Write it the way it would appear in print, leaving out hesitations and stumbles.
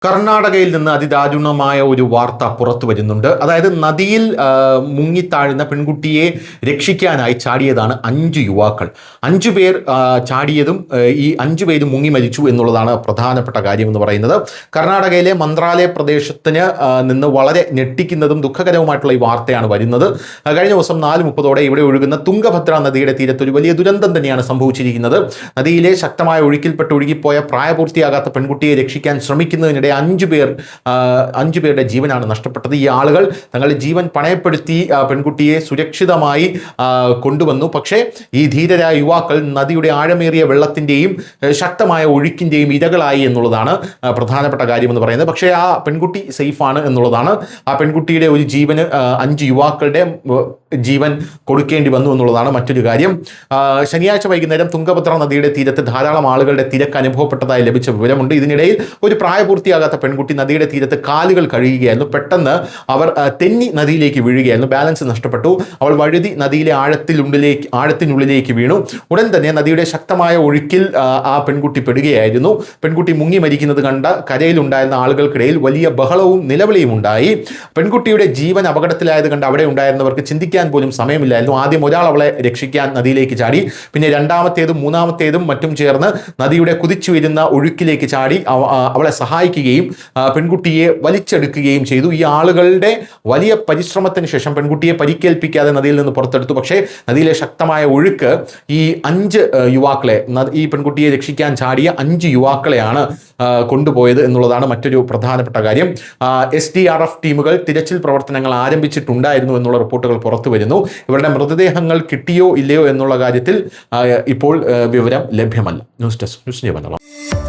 കർണാടകയിൽ നിന്ന് അതിദാരുണമായ ഒരു വാർത്ത പുറത്തു വരുന്നുണ്ട്. അതായത് നദിയിൽ മുങ്ങിത്താഴുന്ന പെൺകുട്ടിയെ രക്ഷിക്കാനായി ചാടിയതാണ് 5 യുവാക്കൾ. 5 പേർ ചാടിയതും ഈ 5 പേരും മുങ്ങി മരിച്ചു എന്നുള്ളതാണ് പ്രധാനപ്പെട്ട കാര്യം എന്ന് പറയുന്നത്. കർണാടകയിലെ മന്ത്രാലയ പ്രദേശത്തിന് നിന്ന് വളരെ ഞെട്ടിക്കുന്നതും ദുഃഖകരവുമായിട്ടുള്ള ഈ വാർത്തയാണ് വരുന്നത്. കഴിഞ്ഞ ദിവസം 4:30 ഇവിടെ ഒഴുകുന്ന തുംഗഭദ്ര നദിയുടെ തീരത്ത് ഒരു വലിയ ദുരന്തം തന്നെയാണ് സംഭവിച്ചിരിക്കുന്നത്. നദിയിലെ ശക്തമായ ഒഴുക്കിൽപ്പെട്ട് ഒഴുകിപ്പോയ പ്രായപൂർത്തിയാകാത്ത പെൺകുട്ടിയെ രക്ഷിക്കാൻ ശ്രമിക്കുന്നതിനിടെ 5 പേരുടെ ജീവനാണ് നഷ്ടപ്പെട്ടത്. ഈ ആളുകൾ തങ്ങളുടെ ജീവൻ പണയപ്പെടുത്തി പെൺകുട്ടിയെ സുരക്ഷിതമായി കൊണ്ടുവന്നു. പക്ഷേ ഈ ധീരരായ യുവാക്കൾ നദിയുടെ ആഴമേറിയ വെള്ളത്തിൻ്റെയും ശക്തമായ ഒഴുക്കിൻ്റെയും ഇരകളായി എന്നുള്ളതാണ് പ്രധാനപ്പെട്ട കാര്യം എന്ന് പറയുന്നത്. പക്ഷേ ആ പെൺകുട്ടി സേഫാണ് എന്നുള്ളതാണ്. ആ പെൺകുട്ടിയുടെ ഒരു ജീവന് 5 യുവാക്കളുടെ ജീവൻ കൊടുക്കേണ്ടി വന്നു എന്നുള്ളതാണ് മറ്റൊരു കാര്യം. ശനിയാഴ്ച വൈകുന്നേരം തുംഗഭദ്ര നദിയുടെ തീരത്ത് ധാരാളം ആളുകളുടെ തിരക്ക് അനുഭവപ്പെട്ടതായി ലഭിച്ച വിവരമുണ്ട്. ഇതിനിടയിൽ ഒരു പ്രായപൂർത്തിയാകാത്ത പെൺകുട്ടി നദിയുടെ തീരത്ത് കാലുകൾ കഴുകുകയായിരുന്നു. പെട്ടെന്ന് അവർ തെന്നി നദിയിലേക്ക് വീഴുകയായിരുന്നു. ബാലൻസ് നഷ്ടപ്പെട്ടു. അവൾ വഴുതി നദിയിലെ ആഴത്തിനുള്ളിലേക്ക് വീണു. ഉടൻ തന്നെ നദിയുടെ ശക്തമായ ഒഴുക്കിൽ ആ പെൺകുട്ടി പെടുകയായിരുന്നു. പെൺകുട്ടി മുങ്ങി മരിക്കുന്നത് കണ്ട കരയിലുണ്ടായിരുന്ന ആളുകൾക്കിടയിൽ വലിയ ബഹളവും നിലവിളിയും ഉണ്ടായി. പെൺകുട്ടിയുടെ ജീവൻ അപകടത്തിലായത് കണ്ട് അവിടെ ഉണ്ടായിരുന്നവർക്ക് ചിന്തിക്കാൻ പോലും സമയമില്ലായിരുന്നു. ആദ്യം ഒരാൾ അവളെ രക്ഷിക്കാൻ നദിയിലേക്ക് ചാടി. പിന്നെ രണ്ടാമത്തേതും മൂന്നാമത്തേതും മറ്റും ചേർന്ന് നദിയുടെ കുതിച്ചു വരുന്ന ഒഴുക്കിലേക്ക് ചാടി അവളെ സഹായിക്കുകയും പെൺകുട്ടിയെ വലിച്ചെടുക്കുകയും ചെയ്തു. ഈ ആളുകളുടെ വലിയ പരിശ്രമത്തിന് ശേഷം പെൺകുട്ടിയെ പരിക്കേൽപ്പിക്കാതെ നദിയിൽ നിന്ന് പുറത്തെടുത്തു. പക്ഷേ നദിയിലെ ശക്തമായ ഒഴുക്ക് ഈ 5 യുവാക്കളെ, ഈ പെൺകുട്ടിയെ രക്ഷിക്കാൻ ചാടിയ 5 യുവാക്കളെയാണ് കൊണ്ടുപോയത് എന്നുള്ളതാണ് മറ്റൊരു പ്രധാനപ്പെട്ട കാര്യം. SDRF ടീമുകൾ തിരച്ചിൽ പ്രവർത്തനങ്ങൾ ആരംഭിച്ചിട്ടുണ്ടായിരുന്നു എന്നുള്ള റിപ്പോർട്ടുകൾ പുറത്തു വരുന്നു. ഇവരുടെ മൃതദേഹങ്ങൾ കിട്ടിയോ ഇല്ലയോ എന്നുള്ള കാര്യത്തിൽ ഇപ്പോൾ വിവരം ലഭ്യമല്ല. News desk, news 9 Malayalam.